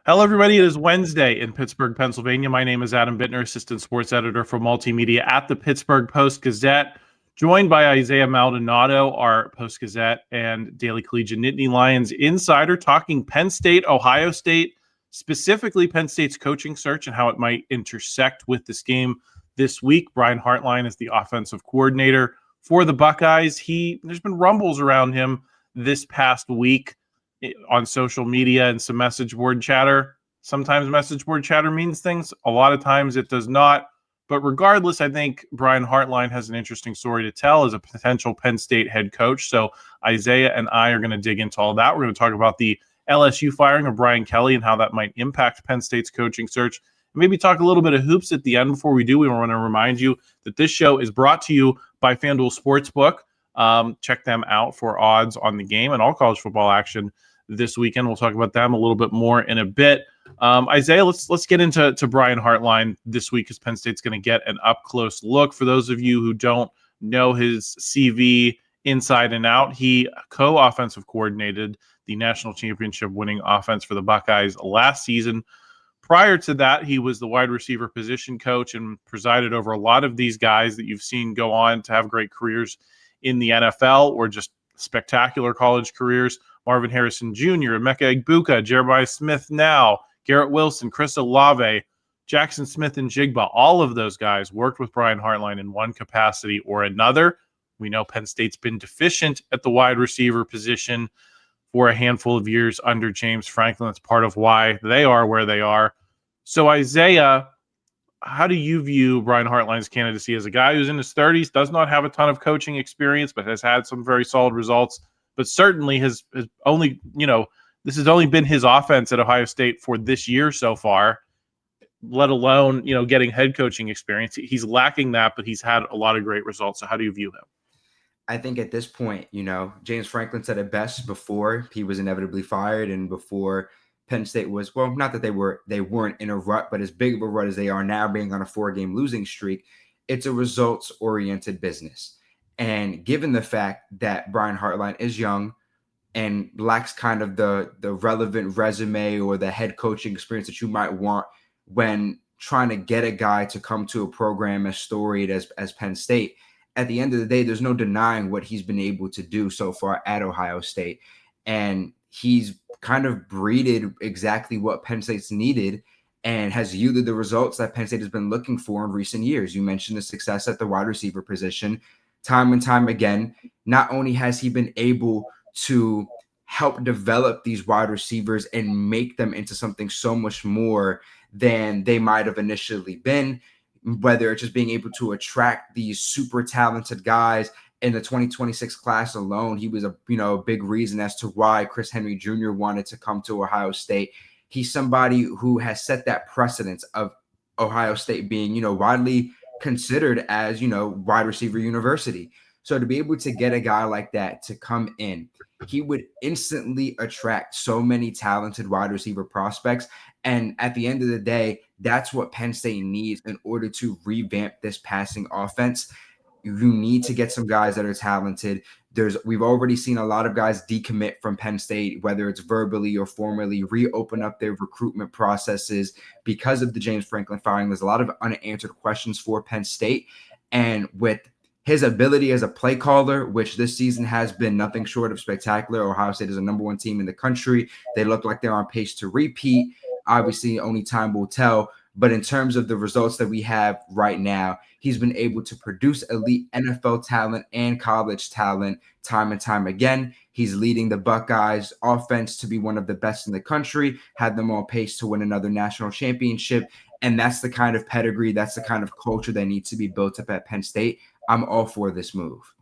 Hello, everybody. It is Wednesday in Pittsburgh, Pennsylvania. My name is Adam Bittner, assistant sports editor for multimedia at the Pittsburgh Post-Gazette, joined by Isaiah Maldonado, our Post-Gazette and Daily Collegian Nittany Lions insider, talking Penn State, Ohio State, specifically Penn State's coaching search and how it might intersect with this game this week. Brian Hartline is the offensive coordinator for the Buckeyes. There's been rumbles around him this past week on social media and some message board chatter. Sometimes message board chatter means things. A lot of times it does not. But regardless, I think Brian Hartline has an interesting story to tell as a potential Penn State head coach. So Isaiah and I are going to dig into all that. We're going to talk about the LSU firing of Brian Kelly and how that might impact Penn State's coaching search. And maybe talk a little bit of hoops at the end. Before we do, we want to remind you that this show is brought to you by FanDuel Sportsbook. Check them out for odds on the game and all college football action this weekend. We'll talk about them a little bit more in a bit. Isaiah, let's get into Brian Hartline this week, because Penn State's going to get an up-close look. For those of you who don't know his CV inside and out, he co-offensive coordinated the national championship winning offense for the Buckeyes last season. Prior to that, he was the wide receiver position coach and presided over a lot of these guys that you've seen go on to have great careers in the NFL or just spectacular college careers. Marvin Harrison Jr., Emeka Egbuka, Jeremiah Smith now, Garrett Wilson, Chris Olave, Jaxson, Smith-Njigba, all of those guys worked with Brian Hartline in one capacity or another. We know Penn State's been deficient at the wide receiver position for a handful of years under James Franklin. That's part of why they are where they are. So, Isaiah, how do you view Brian Hartline's candidacy as a guy who's in his 30s, does not have a ton of coaching experience, but has had some very solid results, but certainly has only, this has only been his offense at Ohio State for this year so far, let alone, getting head coaching experience. He's lacking that, but he's had a lot of great results. So how do you view him? I think at this point, James Franklin said it best before he was inevitably fired and before Penn State was, well, not that they weren't in a rut, but as big of a rut as they are now, being on a 4-game losing streak, it's a results-oriented business. And given the fact that Brian Hartline is young and lacks kind of the relevant resume or the head coaching experience that you might want when trying to get a guy to come to a program as storied as Penn State, at the end of the day, there's no denying what he's been able to do so far at Ohio State. And he's kind of breeded exactly what Penn State's needed and has yielded the results that Penn State has been looking for in recent years. You mentioned the success at the wide receiver position. Time and time again, not only has he been able to help develop these wide receivers and make them into something so much more than they might have initially been, whether it's just being able to attract these super talented guys. In the 2026 class alone, he was a big reason as to why Chris Henry Jr. wanted to come to Ohio State. He's somebody who has set that precedence of Ohio State being, widely considered as, wide receiver university. So to be able to get a guy like that to come in, he would instantly attract so many talented wide receiver prospects. And at the end of the day, that's what Penn State needs in order to revamp this passing offense. You need to get some guys that are talented. We've already seen a lot of guys decommit from Penn State, whether it's verbally or formally, reopen up their recruitment processes because of the James Franklin firing. There's a lot of unanswered questions for Penn State. And with his ability as a play caller, which this season has been nothing short of spectacular, Ohio State is a number 1 team in the country. They look like they're on pace to repeat. Obviously, only time will tell. But in terms of the results that we have right now, he's been able to produce elite NFL talent and college talent time and time again. He's leading the Buckeyes offense to be one of the best in the country, had them on pace to win another national championship. And that's the kind of pedigree, that's the kind of culture that needs to be built up at Penn State. I'm all for this move.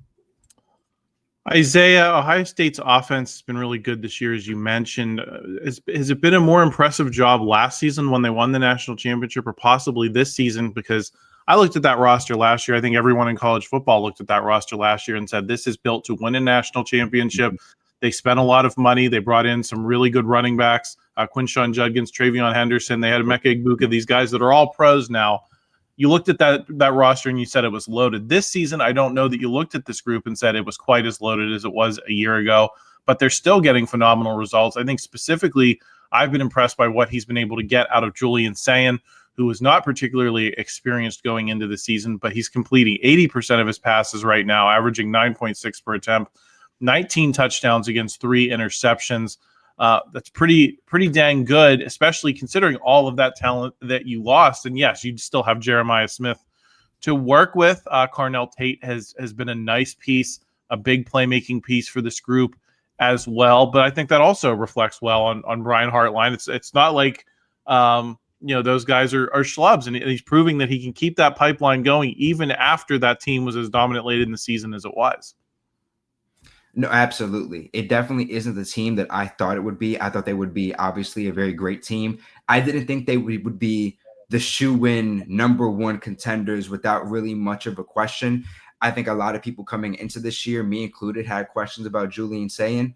Isaiah, Ohio State's offense has been really good this year, as you mentioned. Has it been a more impressive job last season when they won the national championship, or possibly this season? Because I looked at that roster last year. I think everyone in college football looked at that roster last year and said, this is built to win a national championship. They spent a lot of money. They brought in some really good running backs, Quinshon Judkins, Travion Henderson. They had Emeka Egbuka, these guys that are all pros now. You looked at that roster and you said it was loaded. This season, I don't know that you looked at this group and said it was quite as loaded as it was a year ago, but they're still getting phenomenal results. I think specifically I've been impressed by what he's been able to get out of Julian Sayin, who was not particularly experienced going into the season, but he's completing 80% of his passes right now, averaging 9.6 per attempt, 19 touchdowns against 3 interceptions. That's pretty dang good, especially considering all of that talent that you lost. And yes, you still have Jeremiah Smith to work with. Carnell Tate has been a nice piece, a big playmaking piece for this group as well. But I think that also reflects well on Brian Hartline. It's not like those guys are schlubs, and he's proving that he can keep that pipeline going even after that team was as dominant late in the season as it was. No, absolutely. It definitely isn't the team that I thought it would be. I thought they would be obviously a very great team. I didn't think they would be the shoe-in number one contenders without really much of a question. I think a lot of people coming into this year, me included, had questions about Julian Sayin,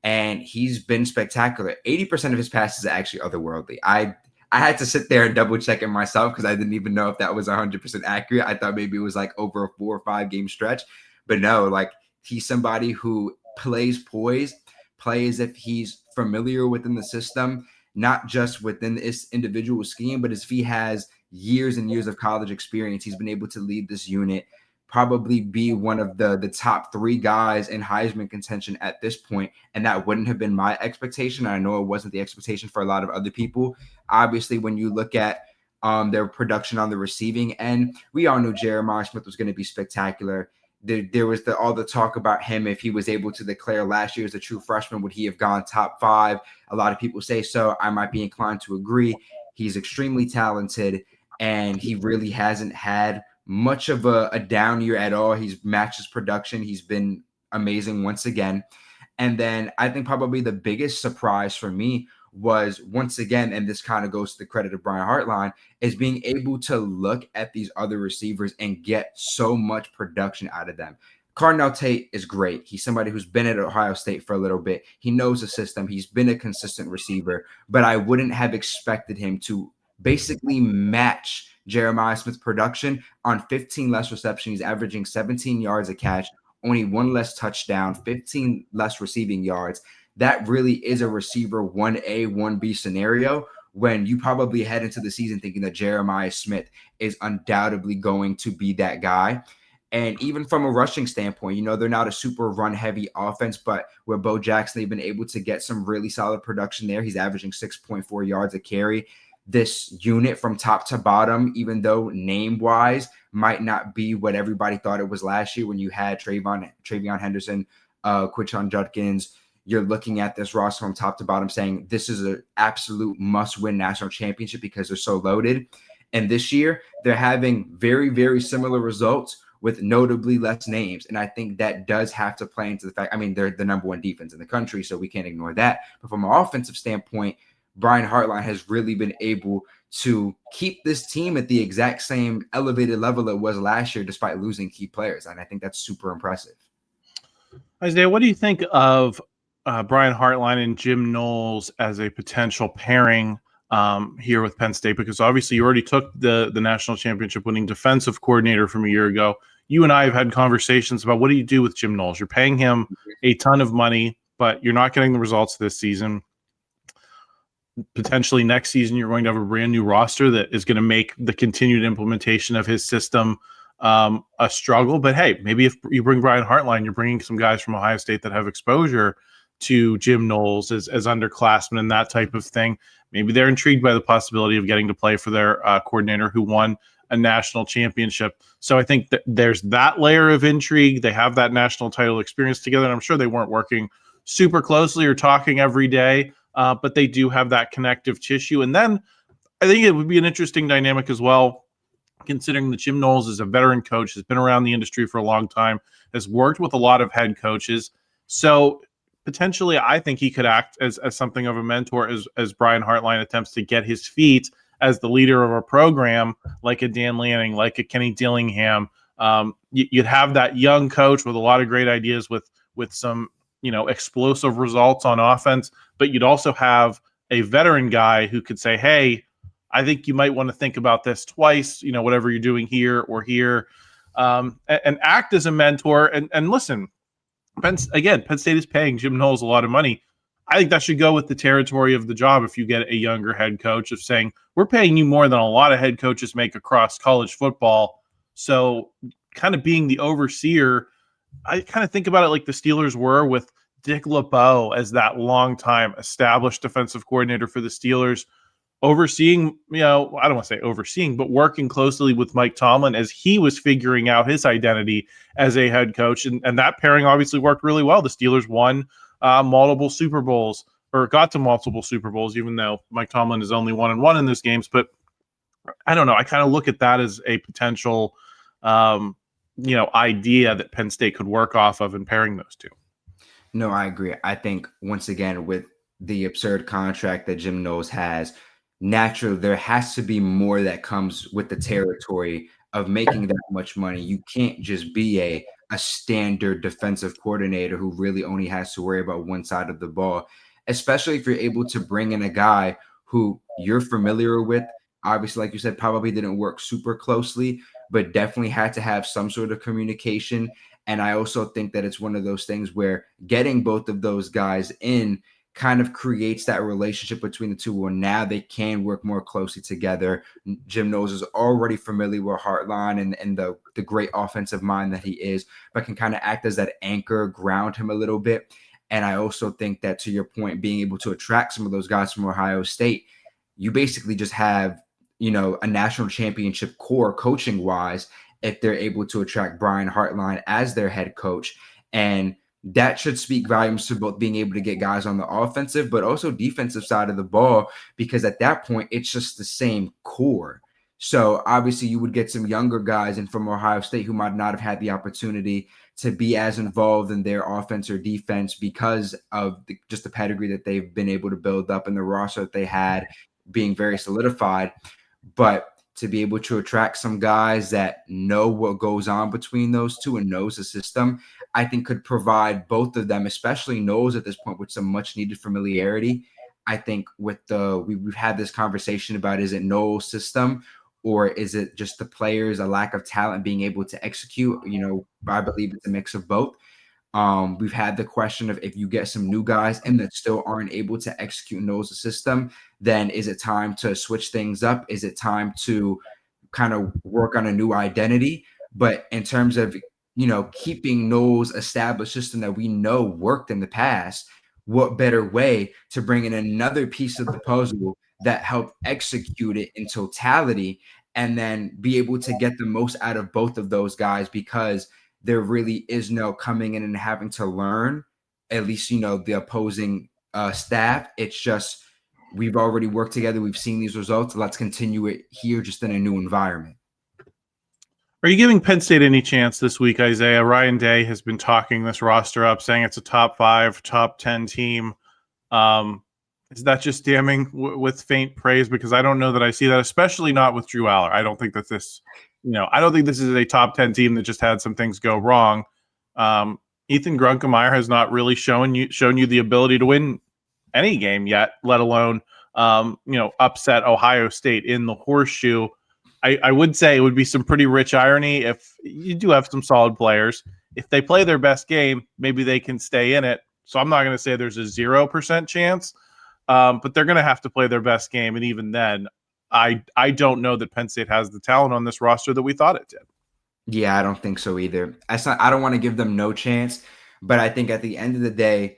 and he's been spectacular. 80% of his passes are actually otherworldly. I had to sit there and double check it myself because I didn't even know if that was 100% accurate. I thought maybe it was like over a 4 or 5 game stretch, but no, like he's somebody who plays poised, plays if he's familiar within the system, not just within this individual scheme, but as if he has years and years of college experience, he's been able to lead this unit, probably be one of the top 3 guys in Heisman contention at this point. And that wouldn't have been my expectation. I know it wasn't the expectation for a lot of other people. Obviously, when you look at their production on the receiving end, we all knew Jeremiah Smith was going to be spectacular. There was all the talk about him. If he was able to declare last year as a true freshman, would he have gone top 5? A lot of people say so. I might be inclined to agree. He's extremely talented, and he really hasn't had much of a down year at all. He's matched his production. He's been amazing once again. And then I think probably the biggest surprise for me was, once again, and this kind of goes to the credit of Brian Hartline, is being able to look at these other receivers and get so much production out of them. Carnell Tate is great. He's somebody who's been at Ohio State for a little bit. He knows the system. He's been a consistent receiver, but I wouldn't have expected him to basically match Jeremiah Smith's production on 15 less receptions. He's averaging 17 yards a catch, only 1 less touchdown, 15 less receiving yards. That really is a receiver 1A, 1B scenario when you probably head into the season thinking that Jeremiah Smith is undoubtedly going to be that guy. And even from a rushing standpoint, they're not a super run-heavy offense, but where Bo Jaxson, they've been able to get some really solid production there. He's averaging 6.4 yards a carry. This unit from top to bottom, even though name-wise might not be what everybody thought it was last year when you had Travion Henderson, Quinshon Judkins, you're looking at this roster from top to bottom saying this is an absolute must-win national championship because they're so loaded. And this year, they're having very, very similar results with notably less names. And I think that does have to play into the fact, they're the number 1 defense in the country, so we can't ignore that. But from an offensive standpoint, Brian Hartline has really been able to keep this team at the exact same elevated level it was last year, despite losing key players. And I think that's super impressive. Isaiah, what do you think of Brian Hartline and Jim Knowles as a potential pairing here with Penn State? Because obviously you already took the national championship winning defensive coordinator from a year ago. You and I have had conversations about what do you do with Jim Knowles? You're paying him a ton of money, but you're not getting the results this season. Potentially next season, you're going to have a brand new roster that is going to make the continued implementation of his system a struggle. But hey, maybe if you bring Brian Hartline, you're bringing some guys from Ohio State that have exposure to Jim Knowles as underclassmen and that type of thing. Maybe they're intrigued by the possibility of getting to play for their coordinator who won a national championship. So I think that there's that layer of intrigue. They have that national title experience together. And I'm sure they weren't working super closely or talking every day, but they do have that connective tissue. And then I think it would be an interesting dynamic as well, considering that Jim Knowles is a veteran coach, has been around the industry for a long time, has worked with a lot of head coaches. So potentially, I think he could act as something of a mentor as Brian Hartline attempts to get his feet as the leader of a program like a Dan Lanning, like a Kenny Dillingham. You'd have that young coach with a lot of great ideas with some explosive results on offense, but you'd also have a veteran guy who could say, hey, I think you might want to think about this twice, whatever you're doing here or here, and act as a mentor. And listen, Penn State is paying Jim Knowles a lot of money. I think that should go with the territory of the job if you get a younger head coach of saying, we're paying you more than a lot of head coaches make across college football. So kind of being the overseer, I kind of think about it like the Steelers were with Dick LeBeau as that longtime established defensive coordinator for the Steelers, overseeing, I don't want to say overseeing, but working closely with Mike Tomlin as he was figuring out his identity as a head coach. And that pairing obviously worked really well. The Steelers won multiple Super Bowls, or got to multiple Super Bowls, even though Mike Tomlin is only 1-1 in those games. But I don't know. I kind of look at that as a potential, idea that Penn State could work off of in pairing those two. No, I agree. I think once again, with the absurd contract that Jim Knowles has, naturally there has to be more that comes with the territory of making that much money. You can't just be a standard defensive coordinator who really only has to worry about one side of the ball, especially if you're able to bring in a guy who you're familiar with. Obviously, like you said, probably didn't work super closely, but definitely had to have some sort of communication. And I also think that it's one of those things where getting both of those guys in kind of creates that relationship between the two where now they can work more closely together. Jim Knowles is already familiar with Hartline and the great offensive mind that he is, but can kind of act as that anchor, ground him a little bit. And I also think that, to your point, being able to attract some of those guys from Ohio State, you basically just have, a national championship core coaching wise, if they're able to attract Brian Hartline as their head coach. And that should speak volumes to both being able to get guys on the offensive, but also defensive side of the ball, because at that point, it's just the same core. So obviously you would get some younger guys in from Ohio State who might not have had the opportunity to be as involved in their offense or defense because of just the pedigree that they've been able to build up and the roster that they had being very solidified. But to be able to attract some guys that know what goes on between those two and knows the system, I think could provide both of them, especially Knowles at this point, with some much needed familiarity. I think with we've had this conversation about, is it Knowles' system or is it just the players, a lack of talent being able to execute? I believe it's a mix of both. We've had the question of, if you get some new guys and that still aren't able to execute Knowles' system, then is it time to switch things up? Is it time to kind of work on a new identity? But in terms of, keeping Knowles' established system that we know worked in the past, what better way to bring in another piece of the puzzle that helped execute it in totality and then be able to get the most out of both of those guys, because there really is no coming in and having to learn, at least, the opposing staff. It's just, we've already worked together. We've seen these results. Let's continue it here, just in a new environment. Are you giving Penn State any chance this week, Isaiah? Ryan Day has been talking this roster up, saying it's a top 5, top 10 team. Is that just damning with faint praise? Because I don't know that I see that, especially not with Drew Aller. I don't think that this is a top 10 team that just had some things go wrong. Ethan Grunkemeyer has not really shown you the ability to win any game yet, let alone upset Ohio State in the horseshoe. I would say it would be some pretty rich irony if you do have some solid players. If they play their best game, maybe they can stay in it. So I'm not going to say there's a 0% chance, but they're going to have to play their best game. And even then, I don't know that Penn State has the talent on this roster that we thought it did. Yeah, I don't think so either. I don't want to give them no chance, but I think at the end of the day,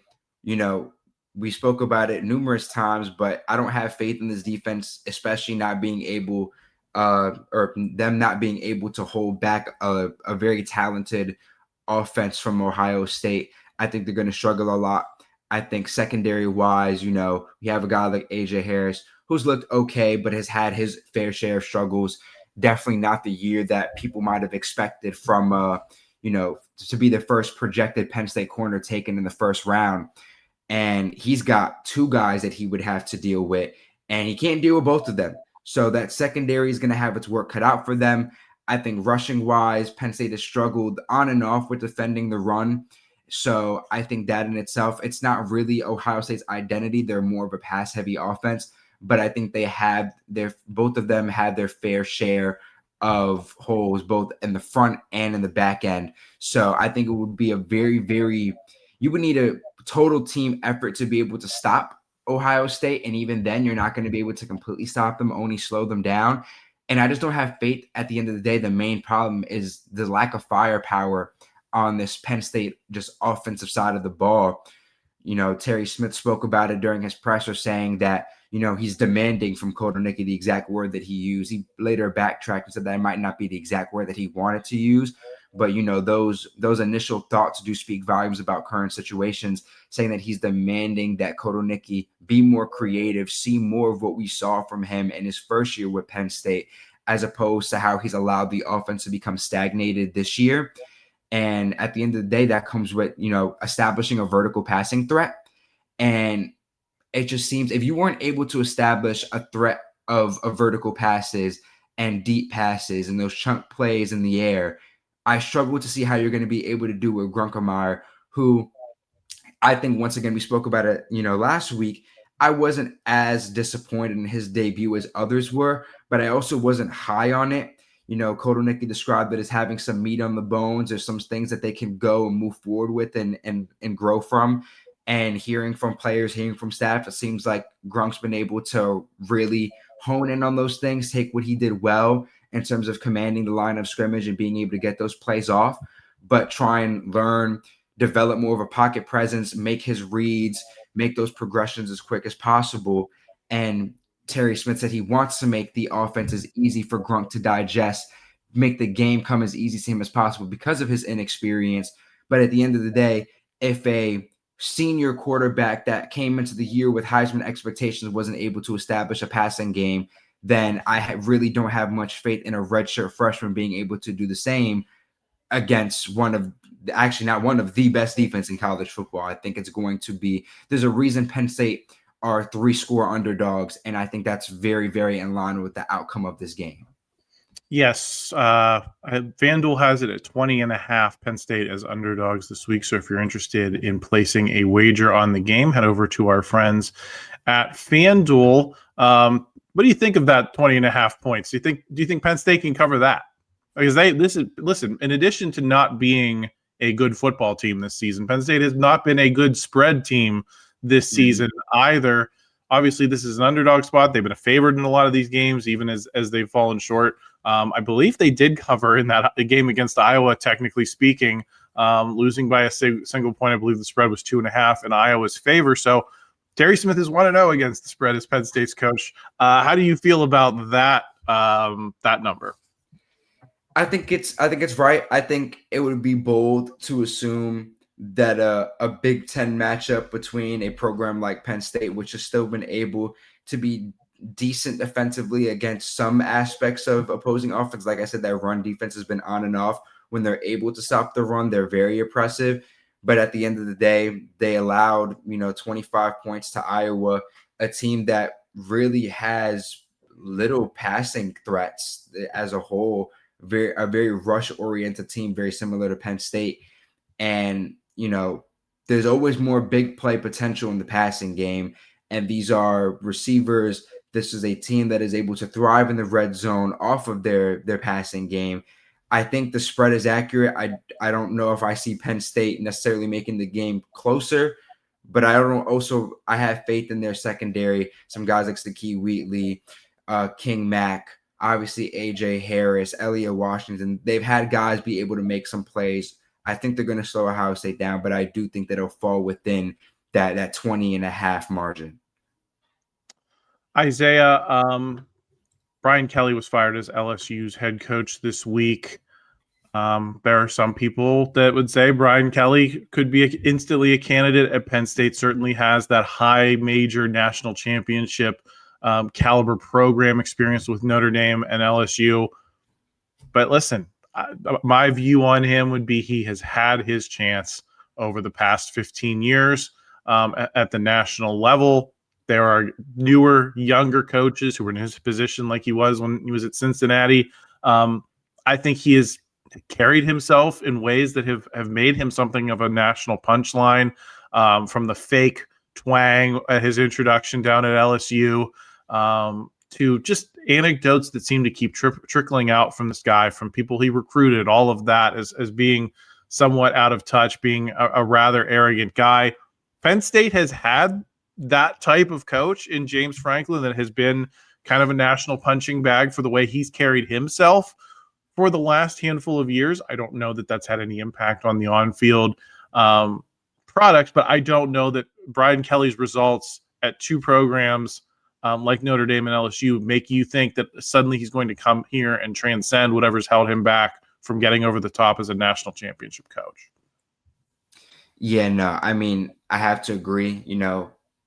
we spoke about it numerous times, but I don't have faith in this defense, especially not being able or them not being able to hold back a very talented offense from Ohio State. I think they're going to struggle a lot. I think secondary wise, we have a guy like AJ Harris who's looked okay, but has had his fair share of struggles. Definitely not the year that people might have expected from, to be the first projected Penn State corner taken in the first round. And he's got 2 guys that he would have to deal with, and he can't deal with both of them. So that secondary is going to have its work cut out for them. I think rushing wise, Penn State has struggled on and off with defending the run. So I think that in itself, it's not really Ohio State's identity. They're more of a pass heavy offense, but I think both of them had their fair share of holes, both in the front and in the back end. So I think it would be a very, very, you would need total team effort to be able to stop Ohio State. And even then, you're not going to be able to completely stop them, only slow them down. And I just don't have faith at the end of the day. The main problem is the lack of firepower on this Penn State just offensive side of the ball. Terry Smith spoke about it during his presser, saying that, he's demanding from Kotelnicki the exact word that he used. He later backtracked and said that might not be the exact word that he wanted to use. But, those initial thoughts do speak volumes about current situations, saying that he's demanding that Kotelnicki be more creative, see more of what we saw from him in his first year with Penn State, as opposed to how he's allowed the offense to become stagnated this year. And at the end of the day, that comes with, establishing a vertical passing threat. And it just seems if you weren't able to establish a threat of vertical passes and deep passes and those chunk plays in the air, I struggle to see how you're going to be able to do with Grunkemeyer, who I think, once again, we spoke about it, last week. I wasn't as disappointed in his debut as others were, but I also wasn't high on it. Kotelnicki described it as having some meat on the bones. There's some things that they can go and move forward with and grow from. And hearing from players, hearing from staff, it seems like Grunk's been able to really hone in on those things, take what he did well in terms of commanding the line of scrimmage and being able to get those plays off, but try and learn, develop more of a pocket presence, make his reads, make those progressions as quick as possible. And Terry Smith said he wants to make the offense as easy for Grunk to digest, make the game come as easy to him as possible because of his inexperience. But at the end of the day, if a senior quarterback that came into the year with Heisman expectations wasn't able to establish a passing game, then I really don't have much faith in a redshirt freshman being able to do the same against not one of the best defense in college football. I think it's going to be, there's a reason Penn State are 3-score underdogs, and I think that's very, very in line with the outcome of this game. Yes. FanDuel has it at 20.5 Penn State as underdogs this week. So if you're interested in placing a wager on the game, head over to our friends at FanDuel. What do you think of that 20.5 points? Do you think Penn State can cover that? Because listen, in addition to not being a good football team this season, Penn State has not been a good spread team this season either. Obviously, this is an underdog spot. They've been a favorite in a lot of these games, even as they've fallen short. I believe they did cover in that game against Iowa, technically speaking, losing by a single point. I believe the spread was 2.5 in Iowa's favor. So Terry Smith is 1-0 against the spread as Penn State's coach. How do you feel about that number? I think it's right. I think it would be bold to assume that a Big Ten matchup between a program like Penn State, which has still been able to be decent defensively against some aspects of opposing offense. Like I said, that run defense has been on and off. When they're able to stop the run, they're very oppressive. But at the end of the day, they allowed 25 points to Iowa, a team that really has little passing threats as a whole. A very rush-oriented team, very similar to Penn State. And, there's always more big play potential in the passing game. And these are receivers. This is a team that is able to thrive in the red zone off of their passing game. I think the spread is accurate. I don't know if I see Penn State necessarily making the game closer, but I have faith in their secondary. Some guys like Staqui Wheatley, King Mack, obviously AJ Harris, Elliot Washington. They've had guys be able to make some plays. I think they're going to slow Ohio State down, but I do think that it'll fall within that 20.5 margin. Isaiah, Brian Kelly was fired as LSU's head coach this week. There are some people that would say Brian Kelly could be instantly a candidate at Penn State. Certainly has that high major national championship caliber program experience with Notre Dame and LSU. But listen, my view on him would be he has had his chance over the past 15 years at the national level. There are newer, younger coaches who are in his position like he was when he was at Cincinnati. I think he has carried himself in ways that have made him something of a national punchline, from the fake twang at his introduction down at LSU to just anecdotes that seem to keep trickling out from this guy, from people he recruited, all of that as being somewhat out of touch, being a rather arrogant guy. Penn State has had that type of coach in James Franklin that has been kind of a national punching bag for the way he's carried himself for the last handful of years. I don't know that that's had any impact on the on-field product, but I don't know that Brian Kelly's results at two programs like Notre Dame and LSU make you think that suddenly he's going to come here and transcend whatever's held him back from getting over the top as a national championship coach. Yeah, no, I mean, I have to agree.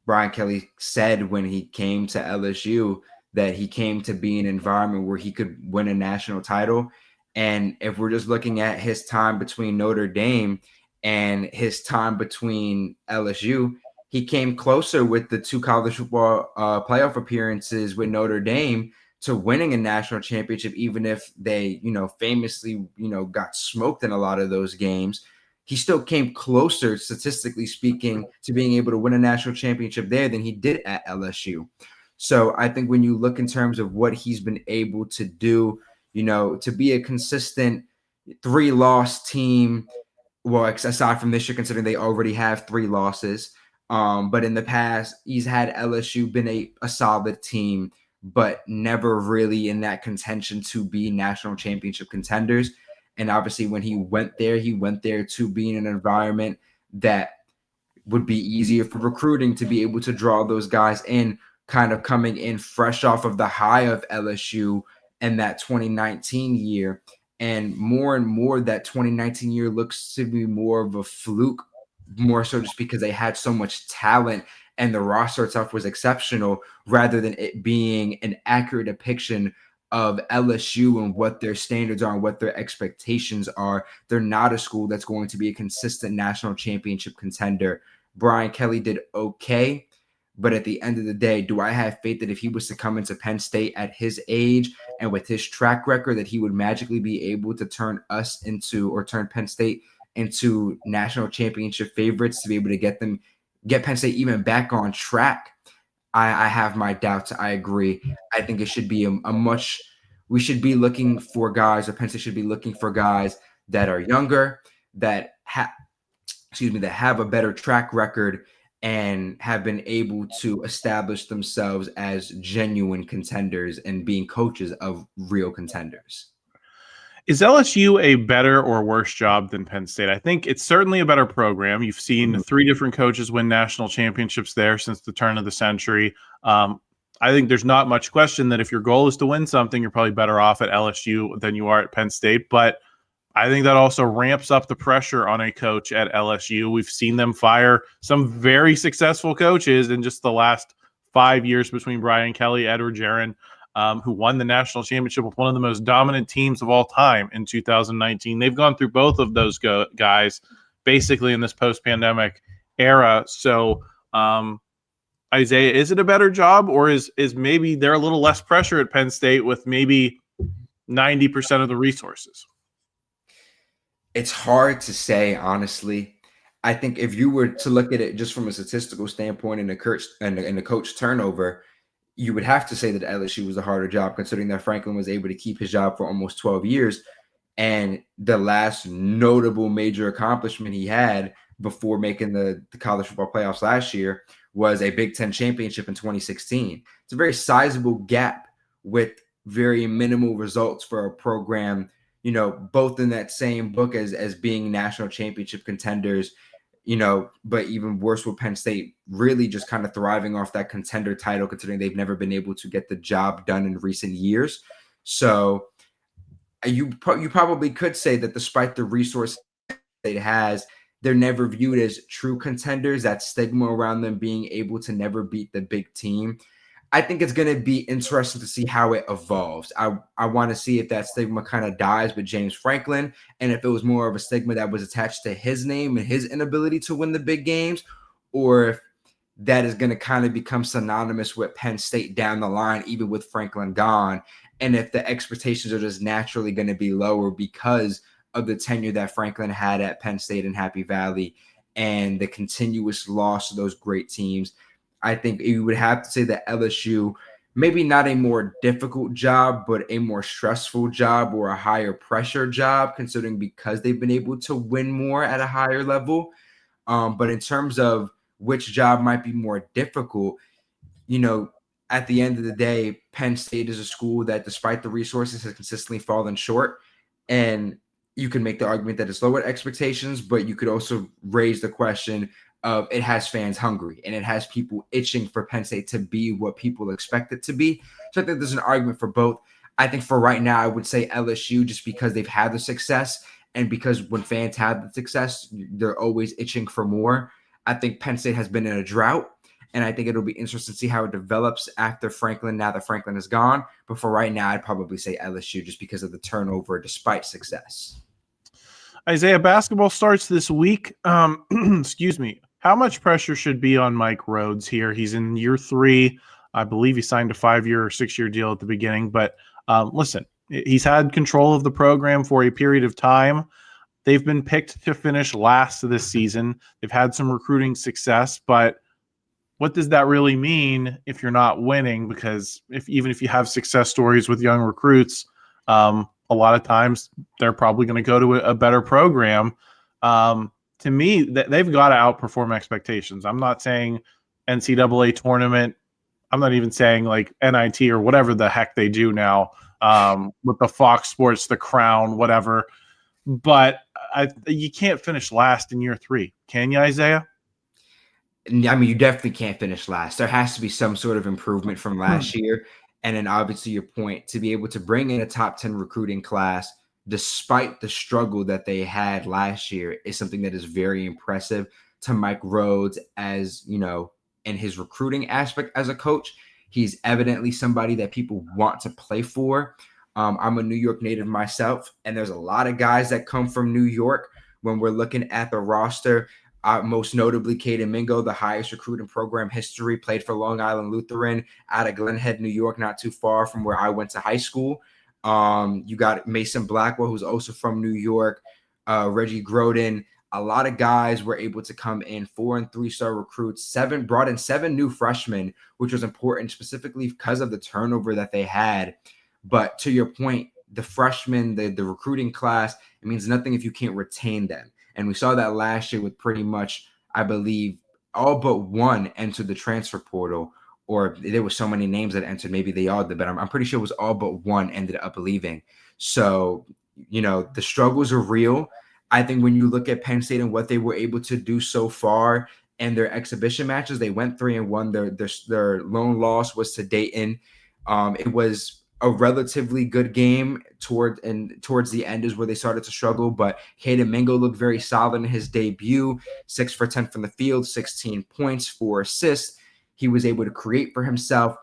Brian Kelly said when he came to LSU that he came to be an environment where he could win a national title. And if we're just looking at his time between Notre Dame and his time between LSU, he came closer with the two college football playoff appearances with Notre Dame to winning a national championship, even if they, famously, got smoked in a lot of those games. He still came closer, statistically speaking, to being able to win a national championship there than he did at LSU. So I think when you look in terms of what he's been able to do, to be a consistent 3-loss team, well, aside from this year, considering they already have 3 losses, but in the past, he's had LSU been a solid team, but never really in that contention to be national championship contenders. And obviously, when he went there to be in an environment that would be easier for recruiting to be able to draw those guys in, kind of coming in fresh off of the high of LSU and that 2019 year. And more that 2019 year looks to be more of a fluke, more so just because they had so much talent and the roster itself was exceptional, rather than it being an accurate depiction of LSU and what their standards are and what their expectations are. They're not a school that's going to be a consistent national championship contender. Brian Kelly did okay, but at the end of the day, do I have faith that if he was to come into Penn State at his age and with his track record, that he would magically be able to turn Penn State into national championship favorites, to be able to get Penn State even back on track? I have my doubts. I agree. I think it should be we should be looking for guys, or Penn State should be looking for guys that are younger, that have a better track record and have been able to establish themselves as genuine contenders and being coaches of real contenders. Is LSU a better or worse job than Penn State? I think it's certainly a better program. You've seen 3 different coaches win national championships there since the turn of the century. I think there's not much question that if your goal is to win something, you're probably better off at LSU than you are at Penn State. But I think that also ramps up the pressure on a coach at LSU. We've seen them fire some very successful coaches in just the last 5 years between Brian Kelly, Edward Jaron, who won the national championship with one of the most dominant teams of all time in 2019. They've gone through both of those guys basically in this post-pandemic era. So, Isaiah, is it a better job, or is maybe there a little less pressure at Penn State with maybe 90% of the resources? It's hard to say, honestly. I think if you were to look at it just from a statistical standpoint and the coach turnover, you would have to say that LSU was a harder job, considering that Franklin was able to keep his job for almost 12 years. And the last notable major accomplishment he had before making the college football playoffs last year was a Big Ten championship in 2016. It's a very sizable gap with very minimal results for a program, both in that same book as being national championship contenders, but even worse with Penn State really just kind of thriving off that contender title, considering they've never been able to get the job done in recent years. So you probably could say that despite the resources it has, they're never viewed as true contenders. That stigma around them being able to never beat the big team. I think it's going to be interesting to see how it evolves. I want to see if that stigma kind of dies with James Franklin, and if it was more of a stigma that was attached to his name and his inability to win the big games, or if that is going to kind of become synonymous with Penn State down the line, even with Franklin gone, and if the expectations are just naturally going to be lower because of the tenure that Franklin had at Penn State and Happy Valley and the continuous loss of those great teams. I think you would have to say that LSU, maybe not a more difficult job, but a more stressful job or a higher pressure job, considering because they've been able to win more at a higher level. But in terms of which job might be more difficult, at the end of the day, Penn State is a school that, despite the resources, has consistently fallen short. And you can make the argument that it's lowered expectations, but you could also raise the question of it has fans hungry and it has people itching for Penn State to be what people expect it to be. So I think there's an argument for both. I think for right now, I would say LSU, just because they've had the success and because when fans have the success, they're always itching for more. I think Penn State has been in a drought. And I think it'll be interesting to see how it develops after Franklin, now that Franklin is gone. But for right now, I'd probably say LSU just because of the turnover despite success. Isaiah, basketball starts this week. Excuse me. How much pressure should be on Mike Rhodes here? He's in year 3. I believe he signed a 5-year or 6-year deal at the beginning. But listen, he's had control of the program for a period of time. They've been picked to finish last this season. They've had some recruiting success, but what does that really mean if you're not winning? Because even if you have success stories with young recruits, a lot of times they're probably going to go to a better program. To me, they've got to outperform expectations. I'm not saying NCAA tournament. I'm not even saying like NIT or whatever the heck they do now with the Fox Sports, the Crown, whatever. But you can't finish last in year 3, can you, Isaiah? I mean, you definitely can't finish last. There has to be some sort of improvement from last year. And then obviously your point, to be able to bring in a top 10 recruiting class, despite the struggle that they had last year, is something that is very impressive to Mike Rhodes as, in his recruiting aspect as a coach. He's evidently somebody that people want to play for. I'm a New York native myself, and there's a lot of guys that come from New York when we're looking at the roster. Most notably, Kayton Allen, the highest recruiting program history, played for Long Island Lutheran out of Glen Head, New York, not too far from where I went to high school. You got Mason Blackwell, who's also from New York, Reggie Groden. A lot of guys were able to come in, 4- and 3-star recruits, brought in 7 new freshmen, which was important specifically because of the turnover that they had. But to your point, the freshmen, the recruiting class, it means nothing if you can't retain them. And we saw that last year with pretty much, I believe, all but one entered the transfer portal, or there were so many names that entered. Maybe they all did, but I'm pretty sure it was all but one ended up leaving. So, the struggles are real. I think when you look at Penn State and what they were able to do so far and their exhibition matches, they went 3-1. Their lone loss was to Dayton. It was a relatively good game towards the end is where they started to struggle, but Kayton Allen looked very solid in his debut, 6 for 10 from the field, 16 points, 4 assists. He was able to create for himself,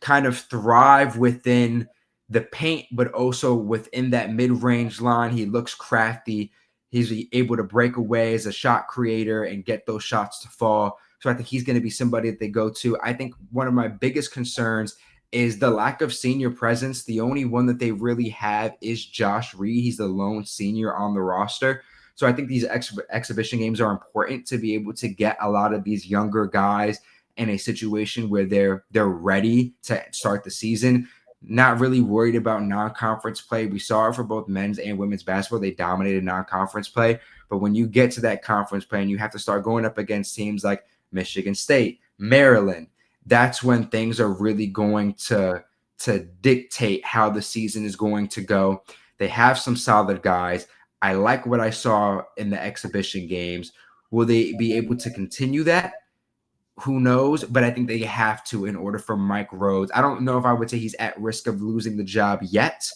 kind of thrive within the paint, but also within that mid-range line. He looks crafty. He's able to break away as a shot creator and get those shots to fall. So I think he's going to be somebody that they go to. I think one of my biggest concerns is the lack of senior presence. The only one that they really have is Josh Reed. He's the lone senior on the roster. So I think these exhibition games are important to be able to get a lot of these younger guys in a situation where they're ready to start the season. Not really worried about non-conference play. We saw it for both men's and women's basketball. They dominated non-conference play. But when you get to that conference play and you have to start going up against teams like Michigan State, Maryland, that's when things are really going to dictate how the season is going to go. They have some solid guys. I like what I saw in the exhibition games. Will they be able to continue that? Who knows? But I think they have to in order for Mike Rhodes. I don't know if I would say he's at risk of losing the job yet,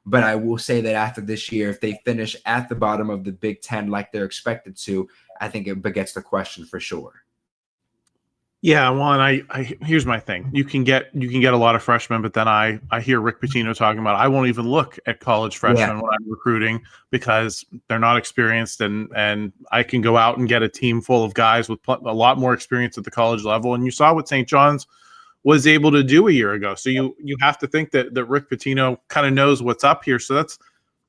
but I will say that after this year, if they finish at the bottom of the Big Ten like they're expected to, I think it begets the question for sure. Yeah, well, and I here's my thing. You can get a lot of freshmen, but then I hear Rick Pitino talking about I won't even look at college freshmen when I'm recruiting because they're not experienced, and I can go out and get a team full of guys with a lot more experience at the college level. And you saw what St. John's was able to do a year ago. So you have to think that Rick Pitino kind of knows what's up here. So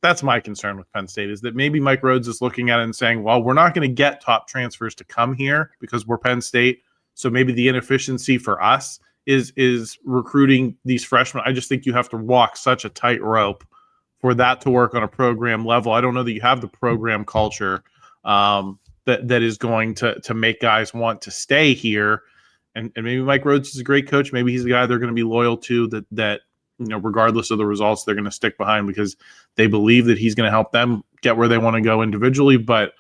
that's my concern with Penn State, is that maybe Mike Rhodes is looking at it and saying, well, we're not going to get top transfers to come here because we're Penn State. So maybe the inefficiency for us is recruiting these freshmen. I just think you have to walk such a tightrope for that to work on a program level. I don't know that you have the program culture that that is going to make guys want to stay here. And maybe Mike Rhodes is a great coach. Maybe he's the guy they're going to be loyal to, that regardless of the results, they're going to stick behind because they believe that he's going to help them get where they want to go individually. But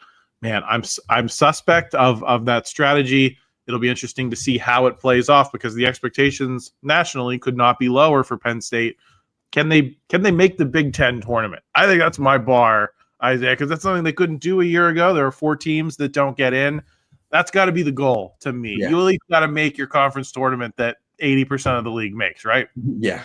man, I'm suspect of that strategy. It'll be interesting to see how it plays off because the expectations nationally could not be lower for Penn State. Can they make the Big Ten tournament? I think that's my bar, Isaiah, because that's something they couldn't do a year ago. There are 4 teams that don't get in. That's got to be the goal to me. Yeah. You at least got to make your conference tournament that 80% of the league makes, right? Yeah.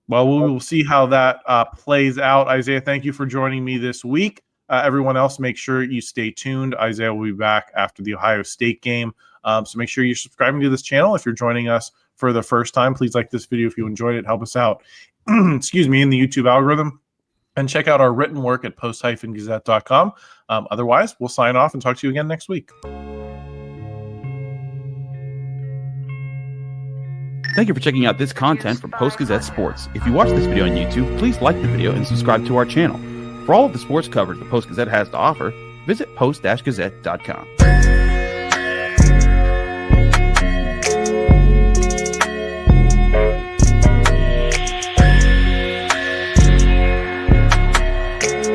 Well, we will see how that plays out. Isaiah, thank you for joining me this week. Everyone else, make sure you stay tuned. Isaiah will be back after the Ohio State game. So make sure you're subscribing to this channel. If you're joining us for the first time, please like this video if you enjoyed it. Help us out, excuse me, in the YouTube algorithm. And check out our written work at post-gazette.com. Otherwise, we'll sign off and talk to you again next week. Thank you for checking out this content from Post-Gazette Sports. If you watch this video on YouTube, please like the video and subscribe to our channel. For all of the sports coverage the Post-Gazette has to offer, visit post-gazette.com.